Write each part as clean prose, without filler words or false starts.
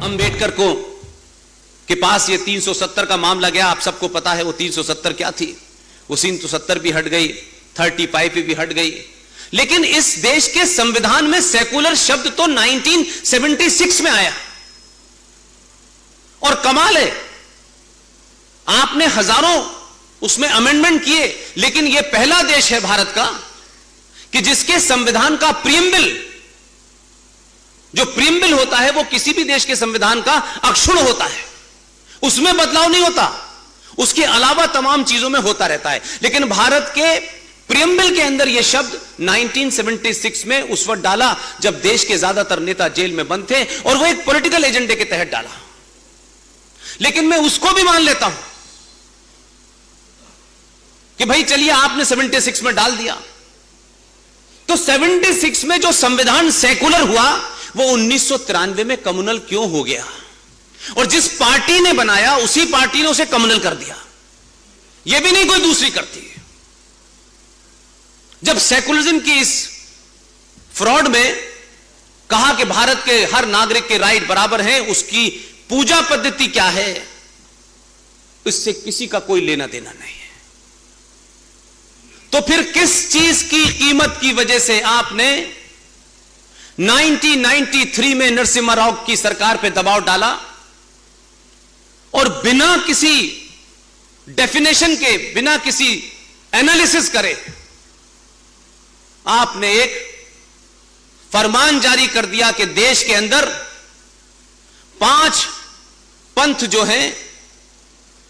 अंबेडकर को के पास ये 370 का मामला गया, आप सबको पता है वो 370 क्या थी। वो 370 भी हट गई, 35 भी हट गई। लेकिन इस देश के संविधान में सेकुलर शब्द तो 1976 में आया। और कमाल है, आपने हजारों उसमें अमेंडमेंट किए, लेकिन यह पहला देश है भारत का कि जिसके संविधान का प्रीएम्बल, जो प्रीएम्बल होता है वो किसी भी देश के संविधान का अक्षुण्ण होता है, उसमें बदलाव नहीं होता, उसके अलावा तमाम चीजों में होता रहता है। लेकिन भारत के प्रीएम्बल के अंदर यह शब्द 1976 में उस वक्त डाला जब देश के ज्यादातर नेता जेल में बंद थे, और वो एक पॉलिटिकल एजेंडे के तहत डाला। लेकिन मैं उसको भी मान लेता हूं कि भाई चलिए आपने 76 में डाल दिया, तो 76 में जो संविधान सेकुलर हुआ वो 1993 में कम्युनल क्यों हो गया? और जिस पार्टी ने बनाया उसी पार्टी ने उसे कम्युनल कर दिया। यह भी नहीं कोई दूसरी करती। जब सेकुलरिज्म की इस फ्रॉड में कहा कि भारत के हर नागरिक के राइट बराबर हैं, उसकी पूजा पद्धति क्या है, इससे किसी का कोई लेना देना नहीं है। तो फिर किस चीज की कीमत की वजह से आपने 1993 में नरसिम्हा राव की सरकार पर दबाव डाला और बिना किसी डेफिनेशन के, बिना किसी एनालिसिस करे आपने एक फरमान जारी कर दिया कि देश के अंदर 5 पंथ जो हैं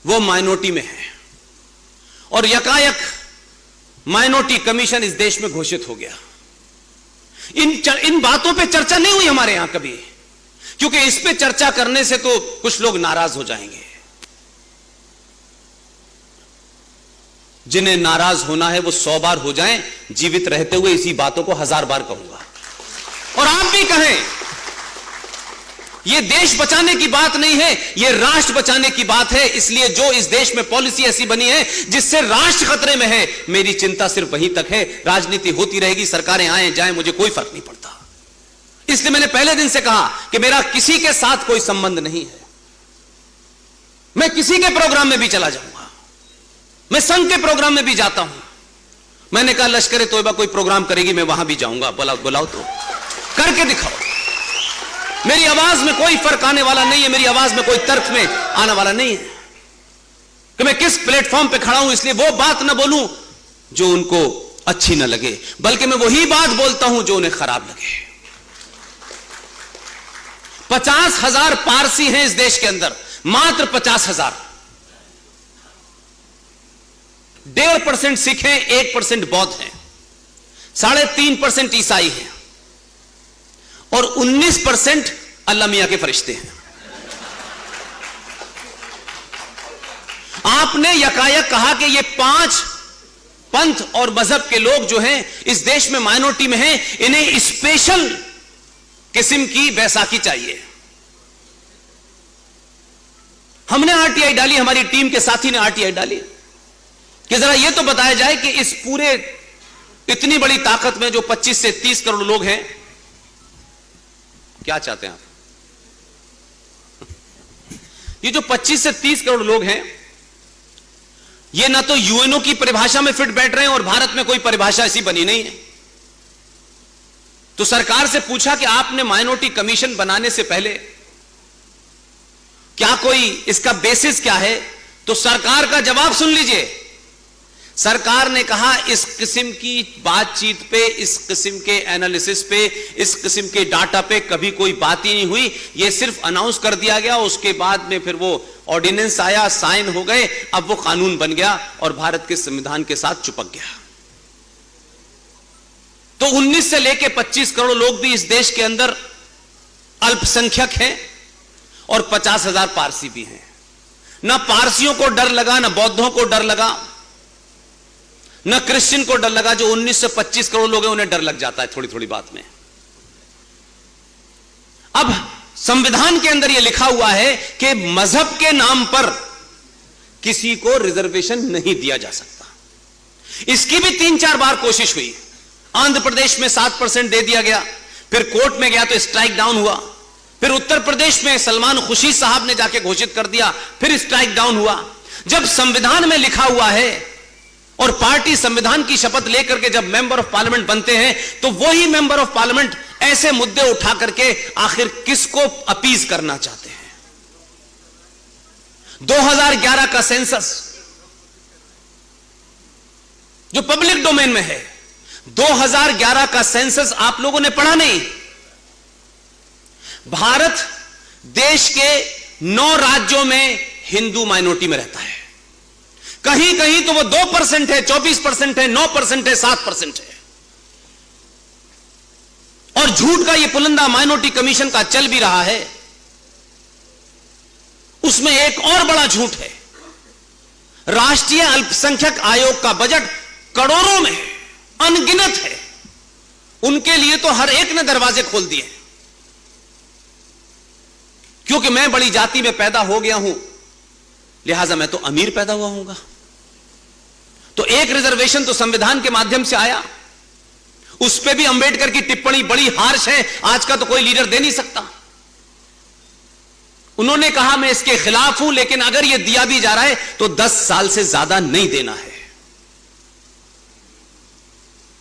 वो माइनॉरिटी में है, और यकायक माइनॉरिटी कमीशन इस देश में घोषित हो गया। इन बातों पे चर्चा नहीं हुई हमारे यहां कभी, क्योंकि इस पे चर्चा करने से तो कुछ लोग नाराज हो जाएंगे। जिन्हें नाराज होना है वो 100 बार हो जाएं, जीवित रहते हुए इसी बातों को 1000 बार कहूंगा। और आप भी कहें, यह देश बचाने की बात नहीं है, यह राष्ट्र बचाने की बात है। इसलिए जो इस देश में पॉलिसी ऐसी बनी है जिससे राष्ट्र खतरे में है, मेरी चिंता सिर्फ वहीं तक है। राजनीति होती रहेगी, सरकारें आए जाएं, मुझे कोई फर्क नहीं पड़ता। इसलिए मैंने पहले दिन से कहा कि मेरा किसी के साथ कोई संबंध नहीं है। मैं किसी के प्रोग्राम में भी चला जाऊंगा, मैं संघ के प्रोग्राम में भी जाता हूं। मैंने कहा लश्कर तोयबा कोई प्रोग्राम करेगी, मैं वहां भी जाऊंगा, बुलाओ तो करके दिखाओ। मेरी आवाज में कोई फर्क आने वाला नहीं है, मेरी आवाज में कोई तर्क में आने वाला नहीं है कि मैं किस प्लेटफॉर्म पे खड़ा हूं। इसलिए वो बात ना बोलूं जो उनको अच्छी ना लगे, बल्कि मैं वही बात बोलता हूं जो उन्हें खराब लगे। 50,000 पारसी हैं इस देश के अंदर, मात्र 50,000। 1.5% सिख हैं, 1% बौद्ध हैं, 3.5% ईसाई हैं, और 19% अल्लाह मियां के फरिश्ते हैं। आपने यकायक कहा कि ये 5 पंथ और मजहब के लोग जो हैं इस देश में माइनॉरिटी में हैं, इन्हें स्पेशल किस्म की बैसाखी चाहिए। हमने आरटीआई डाली, हमारी टीम के साथी ने आरटीआई डाली कि जरा यह तो बताया जाए कि इस पूरे इतनी बड़ी ताकत में जो 25 से 30 करोड़ लोग हैं, क्या चाहते हैं आप? ये जो 25 से 30 करोड़ लोग हैं, ये ना तो यूएनओ की परिभाषा में फिट बैठ रहे हैं, और भारत में कोई परिभाषा ऐसी बनी नहीं है। तो सरकार से पूछा कि आपने माइनॉरिटी कमीशन बनाने से पहले क्या कोई इसका बेसिस क्या है? तो सरकार का जवाब सुन लीजिए। सरकार ने कहा इस किस्म की बातचीत पे, इस किस्म के एनालिसिस पे, इस किस्म के डाटा पे कभी कोई बात ही नहीं हुई। यह सिर्फ अनाउंस कर दिया गया, उसके बाद में फिर वो ऑर्डिनेंस आया, साइन हो गए, अब वो कानून बन गया और भारत के संविधान के साथ चिपक गया। तो 19 से लेकर 25 करोड़ लोग भी इस देश के अंदर अल्पसंख्यक हैं, और 50,000 पारसी भी हैं। ना पारसियों को डर लगा, ना बौद्धों को डर लगा, न क्रिश्चियन को डर लगा। जो 19 से 25 करोड़ लोग हैं उन्हें डर लग जाता है थोड़ी थोड़ी बात में। अब संविधान के अंदर यह लिखा हुआ है कि मजहब के नाम पर किसी को रिजर्वेशन नहीं दिया जा सकता। इसकी भी 3-4 बार कोशिश हुई। आंध्र प्रदेश में 7% दे दिया गया, फिर कोर्ट में गया तो स्ट्राइक डाउन हुआ, फिर उत्तर प्रदेश में सलमान खुर्शीद साहब ने जाके घोषित कर दिया, फिर स्ट्राइक डाउन हुआ। जब संविधान में लिखा हुआ है और पार्टी संविधान की शपथ लेकर के जब मेंबर ऑफ पार्लियामेंट बनते हैं, तो वही मेंबर ऑफ पार्लियामेंट ऐसे मुद्दे उठा करके आखिर किसको अपीज करना चाहते हैं। 2011 का सेंसस जो पब्लिक डोमेन में है, 2011 का सेंसस आप लोगों ने पढ़ा नहीं। भारत देश के 9 राज्यों में हिंदू माइनॉरिटी में रहता है। कहीं कहीं तो वो 2% है, 24% है, 9% है, 7% है। और झूठ का ये पुलंदा माइनॉरिटी कमीशन का चल भी रहा है। उसमें एक और बड़ा झूठ है, राष्ट्रीय अल्पसंख्यक आयोग का बजट करोड़ों में है, अनगिनत है। उनके लिए तो हर एक ने दरवाजे खोल दिए, क्योंकि मैं बड़ी जाति में पैदा हो गया हूं, लिहाजा मैं तो अमीर पैदा हुआ हूंगा। तो एक रिजर्वेशन तो संविधान के माध्यम से आया, उस पे भी अंबेडकर की टिप्पणी बड़ी हार्श है, आज का तो कोई लीडर दे नहीं सकता। उन्होंने कहा मैं इसके खिलाफ हूं, लेकिन अगर यह दिया भी जा रहा है तो 10 साल से ज्यादा नहीं देना है।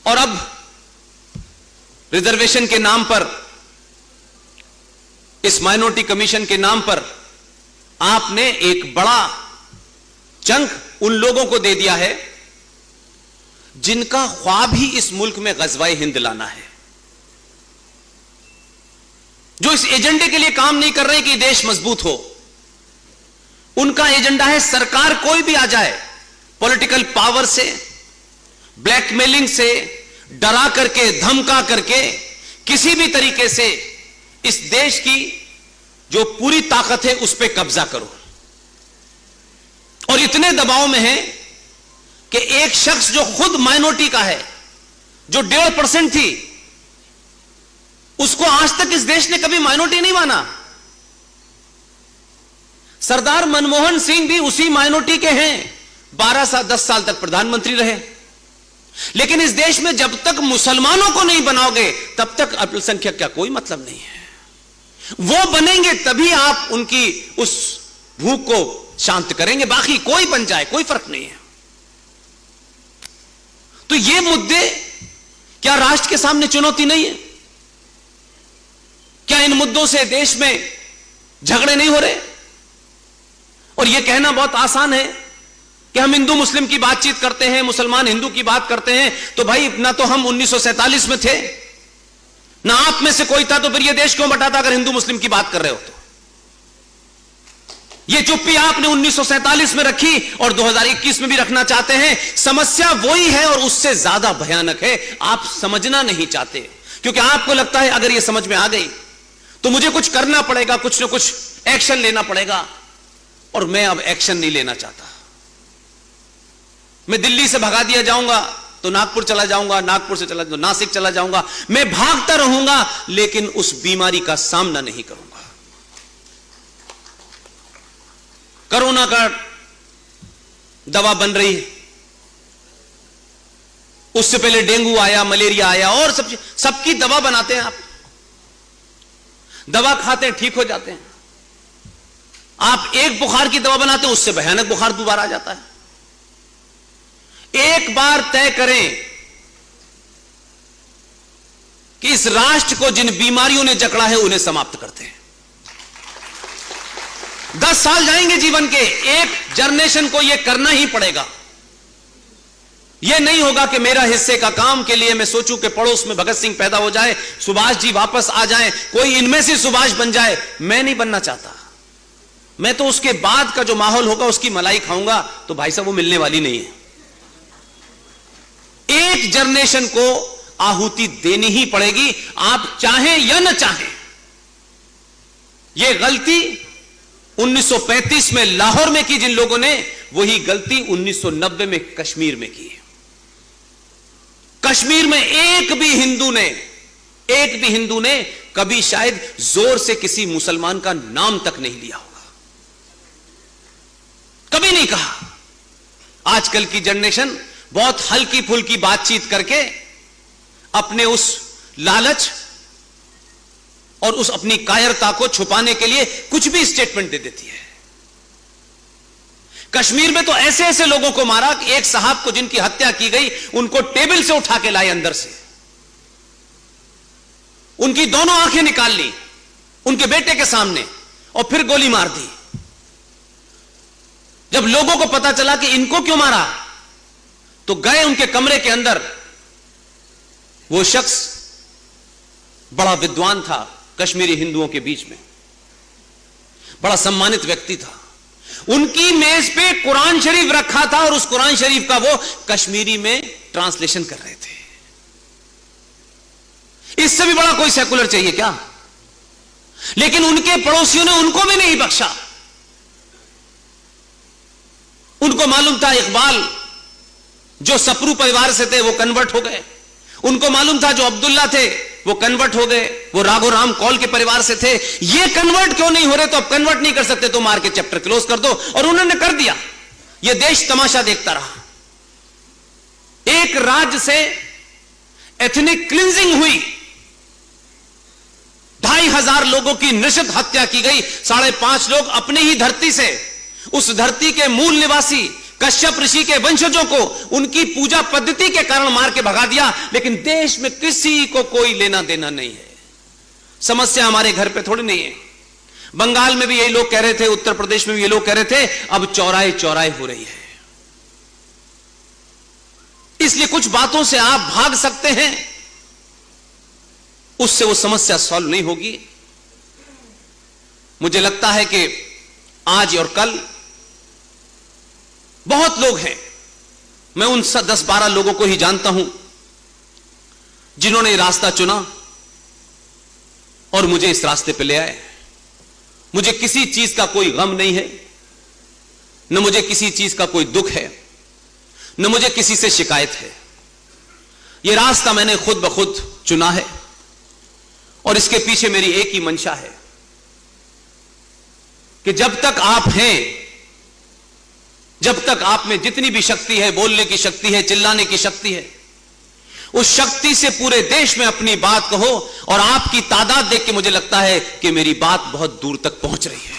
और अब रिजर्वेशन के नाम पर, इस माइनॉरिटी कमीशन के नाम पर आपने एक बड़ा चंक उन लोगों को दे दिया है जिनका ख्वाब ही इस मुल्क में ग़ज़वाए हिंद लाना है, जो इस एजेंडे के लिए काम नहीं कर रहे कि देश मजबूत हो। उनका एजेंडा है सरकार कोई भी आ जाए, पॉलिटिकल पावर से, ब्लैकमेलिंग से, डरा करके, धमका करके, किसी भी तरीके से इस देश की जो पूरी ताकत है उस पर कब्जा करो। और इतने दबाव में है कि एक शख्स जो खुद माइनॉरिटी का है, जो 1.5% थी, उसको आज तक इस देश ने कभी माइनॉरिटी नहीं माना। सरदार मनमोहन सिंह भी उसी माइनॉरिटी के हैं, 10 साल तक प्रधानमंत्री रहे। लेकिन इस देश में जब तक मुसलमानों को नहीं बनाओगे तब तक अल्पसंख्यक का कोई मतलब नहीं है। वो बनेंगे तभी आप उनकी उस भूख को शांत करेंगे, बाकी कोई बन जाए कोई फर्क नहीं है। तो ये मुद्दे क्या राष्ट्र के सामने चुनौती नहीं है? क्या इन मुद्दों से देश में झगड़े नहीं हो रहे? और यह कहना बहुत आसान है कि हम हिंदू मुस्लिम की बातचीत करते हैं, मुसलमान हिंदू की बात करते हैं। तो भाई ना तो हम 1947 में थे, ना आप में से कोई था, तो फिर यह देश क्यों बंटा था अगर हिंदू मुस्लिम की बात कर रहे हो तो? यह चुप्पी आपने 1947 में रखी और 2021 में भी रखना चाहते हैं। समस्या वही है और उससे ज्यादा भयानक है। आप समझना नहीं चाहते, क्योंकि आपको लगता है अगर यह समझ में आ गई तो मुझे कुछ करना पड़ेगा, कुछ ना कुछ एक्शन लेना पड़ेगा। और मैं अब एक्शन नहीं लेना चाहता। मैं दिल्ली से भगा दिया जाऊंगा तो नागपुर चला जाऊंगा, नागपुर से चला तो नासिक चला जाऊंगा। मैं भागता रहूंगा लेकिन उस बीमारी का सामना नहीं करूंगा। कोरोना का दवा बन रही है, उससे पहले डेंगू आया, मलेरिया आया, और सबकी दवा बनाते हैं। आप दवा खाते हैं, ठीक हो जाते हैं। आप एक बुखार की दवा बनाते हैं, उससे भयानक बुखार दोबारा आ जाता है। एक बार तय करें कि इस राष्ट्र को जिन बीमारियों ने जकड़ा है उन्हें समाप्त करते हैं। 10 साल जाएंगे जीवन के, एक जनरेशन को यह करना ही पड़ेगा। यह नहीं होगा कि मेरा हिस्से का काम के लिए मैं सोचूं कि पड़ोस में भगत सिंह पैदा हो जाए, सुभाष जी वापस आ जाएं, कोई इनमें से सुभाष बन जाए। मैं नहीं बनना चाहता। मैं तो उसके बाद का जो माहौल होगा उसकी मलाई खाऊंगा, तो भाई साहब वो मिलने वाली नहीं है। एक जनरेशन को आहुति देनी ही पड़ेगी, आप चाहें या न चाहें। यह गलती 1935 में लाहौर में की जिन लोगों ने, वही गलती 1990 में कश्मीर में की है। कश्मीर में एक भी हिंदू ने कभी शायद जोर से किसी मुसलमान का नाम तक नहीं लिया होगा, कभी नहीं कहा। आजकल की जनरेशन बहुत हल्की फुल्की बातचीत करके अपने उस लालच और उस अपनी कायरता को छुपाने के लिए कुछ भी स्टेटमेंट दे देती है। कश्मीर में तो ऐसे ऐसे लोगों को मारा कि एक साहब को जिनकी हत्या की गई उनको टेबल से उठा के लाए अंदर से, उनकी दोनों आंखें निकाल ली उनके बेटे के सामने और फिर गोली मार दी। जब लोगों को पता चला कि इनको क्यों मारा तो गए उनके कमरे के अंदर। वो शख्स बड़ा विद्वान था कश्मीरी हिंदुओं के बीच में, बड़ा सम्मानित व्यक्ति था। उनकी मेज पे कुरान शरीफ रखा था और उस कुरान शरीफ का वो कश्मीरी में ट्रांसलेशन कर रहे थे। इससे भी बड़ा कोई सेकुलर चाहिए क्या? लेकिन उनके पड़ोसियों ने उनको भी नहीं बख्शा। उनको मालूम था इकबाल जो सपरू परिवार से थे वो कन्वर्ट हो गए, उनको मालूम था जो अब्दुल्ला थे वो कन्वर्ट हो गए, वो राघो राम कौल के परिवार से थे। ये कन्वर्ट क्यों नहीं हो रहे? तो अब कन्वर्ट नहीं कर सकते तो मार के चैप्टर क्लोज कर दो, और उन्होंने कर दिया। ये देश तमाशा देखता रहा। एक राज्य से एथनिक क्लिंजिंग हुई, 2500 लोगों की नृशंस हत्या की गई। 5.5 लोग अपने ही धरती से, उस धरती के मूल निवासी कश्यप ऋषि के वंशजों को उनकी पूजा पद्धति के कारण मार के भगा दिया। लेकिन देश में किसी को कोई लेना देना नहीं है। समस्या हमारे घर पे थोड़ी नहीं है। बंगाल में भी यही लोग कह रहे थे, उत्तर प्रदेश में भी ये लोग कह रहे थे, अब चौराहे चौराहे हो रही है। इसलिए कुछ बातों से आप भाग सकते हैं, उससे वो समस्या सॉल्व नहीं होगी। मुझे लगता है कि आज और कल बहुत लोग हैं, मैं उन 10-12 लोगों को ही जानता हूं जिन्होंने रास्ता चुना और मुझे इस रास्ते पे ले आए। मुझे किसी चीज का कोई गम नहीं है, न मुझे किसी चीज का कोई दुख है, न मुझे किसी से शिकायत है। यह रास्ता मैंने खुद ब खुद चुना है और इसके पीछे मेरी एक ही मंशा है कि जब तक आप हैं, जब तक आप में जितनी भी शक्ति है, बोलने की शक्ति है, चिल्लाने की शक्ति है, उस शक्ति से पूरे देश में अपनी बात कहो। और आपकी तादाद देख के मुझे लगता है कि मेरी बात बहुत दूर तक पहुंच रही है।